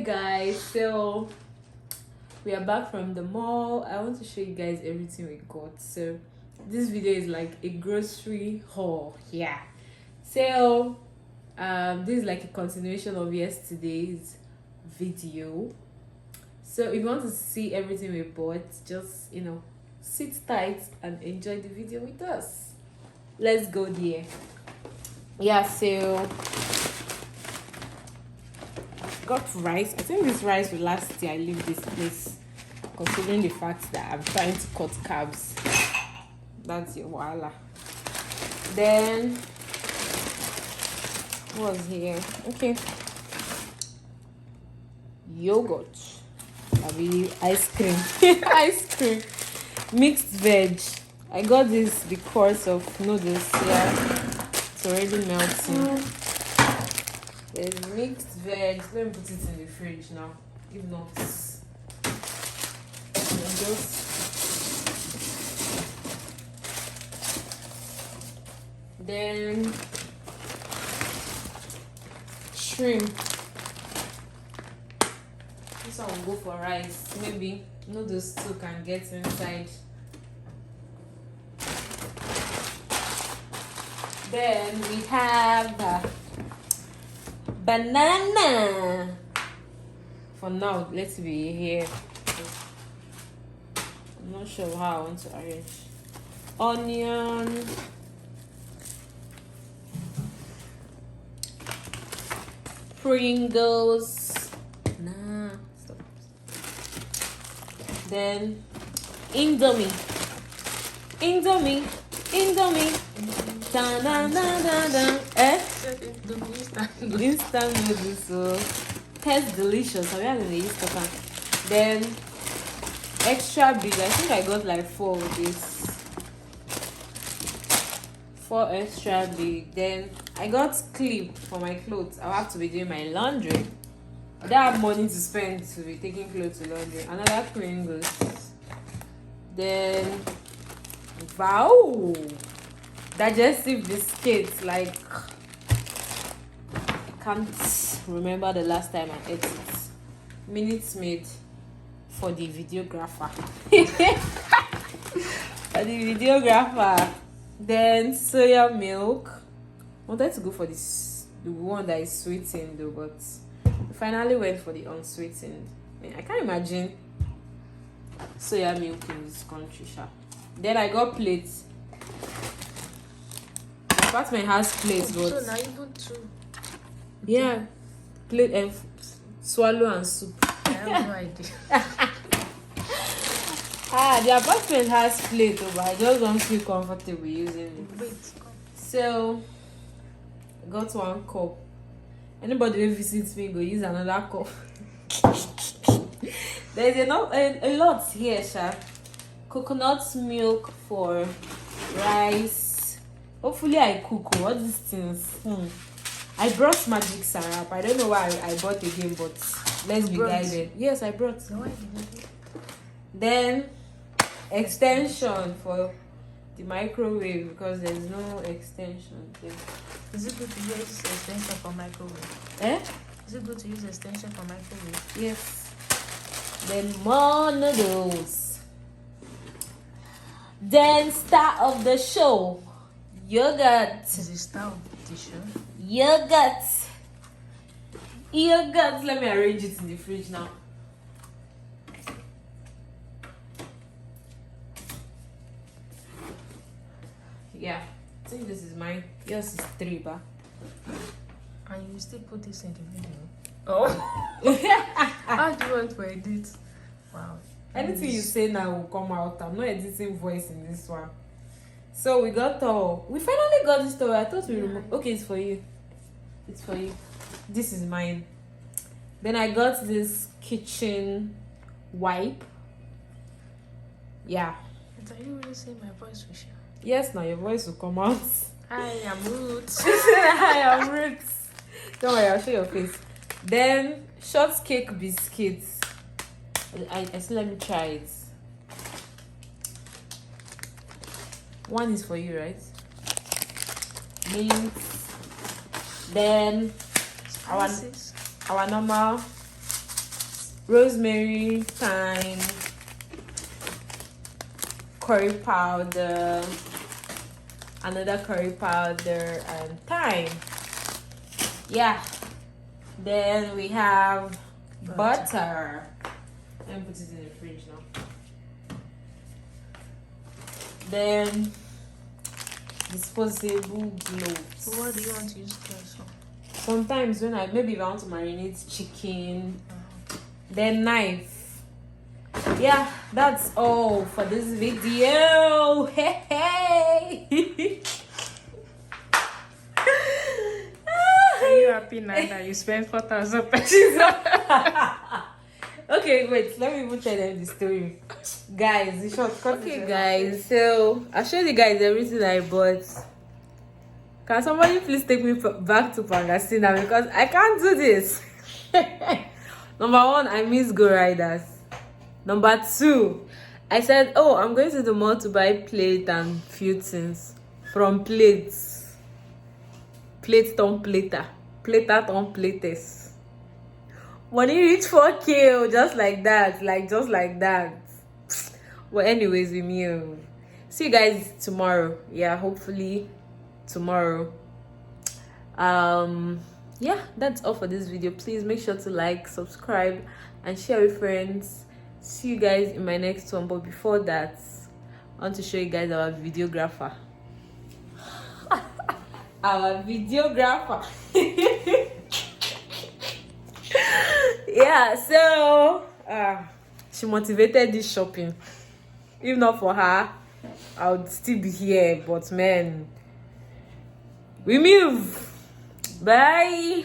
guys, so we are back from the mall. I want to show you guys everything we got. So this video is like a grocery haul. Yeah, so this is like a continuation of yesterday's video. So if you want to see everything we bought, just sit tight and enjoy the video with us. Let's go there. Yeah, so got rice. I think this rice will last till I leave this place, considering the fact that I'm trying to cut carbs. That's your voila. Then what was here? Okay, yogurt. Ice cream. Ice cream. Mixed veg. I got this because of noodles. Yeah, it's already melting. There's mixed veg. Let me put it in the fridge now. If not, then shrimp. This one will go for rice. Maybe noodles too can get inside. Then we have banana. For now, let's be here. I'm not sure how I want to arrange. Onion. Pringles. Nah, stop. Then Indomie. Da da da da da. Instant noodles. So tastes delicious. Have you had the Instagram? Then extra big. I think I got like 4 of this. 4 extra big. Then I got clip for my clothes. I'll have to be doing my laundry. I don't have money to spend to be taking clothes to laundry. Another Pringles. Then wow, digestive biscuits. Like I can't remember the last time I ate it. Minutes made for the videographer. For the videographer. Then soya milk. I wanted to go for the one that is sweetened though, but I finally went for the unsweetened. I can't imagine soya milk in this country. Then I got plates. My apartment has plates, but so now you do too. Yeah, plate and swallow and soup. I have no idea. The apartment has plate, but I just don't feel comfortable using it. Wait. So I got 1 cup. Anybody who visits me go use another cup. There's a lot here, Sha. Coconut milk for rice. Hopefully I cook all these things. I brought magic syrup. I don't know why I bought again, but let's be guided. Yes, I brought. No, I didn't. Then extension for the microwave because there's no extension there. Is it good to use extension for microwave? Is it good to use extension for microwave? Yes. Then more noodles. Then star of the show, yogurt. Is it star of the show? Yogurt. Let me arrange it in the fridge now. Yeah, I think this is mine. Yours is 3 bar. And you still put this in the video? Oh. How do you want to edit? Wow. Anything you say now will come out. I'm not editing voice in this one. So we got towel. We finally got this towel. I thought we removed. Okay, it's for you. It's for you. This is mine. Then I got this kitchen wipe. Yeah. But are you really saying my voice will show? Yes, now your voice will come out. I am rude. I am rude. Don't worry, I'll show your face. Then short cake biscuits. I still let me try it. One is for you, right? Mint. Then our normal rosemary, thyme, curry powder, another curry powder, and thyme. Yeah. Then we have butter. Let me put it in the fridge now. Then disposable gloves. What do you want to use gloves for? Sometimes when maybe if I want to marinate chicken, then knife. Yeah, that's all for this video. Hey. Are you happy now that you spent 4,000 pesos? Okay, wait, let me even tell them the story. Guys, the short cut. Okay, guys, so I showed you guys everything I bought. Can somebody please take me back to Pangasina because I can't do this. Number one, I miss Go Riders. Number two, I said, oh, I'm going to the mall to buy plate and few things. From plates. Plate ton plater. Plater ton platers. Money reach 4K, just like that. Just like that. Well, anyways, with me. See you guys tomorrow. Yeah, hopefully tomorrow. Yeah, that's all for this video. Please make sure to like, subscribe, and share with friends. See you guys in my next one. But before that, I want to show you guys our videographer. Our videographer. Yeah, so she motivated this shopping. If not for her, I would still be here. But man, we move. Bye.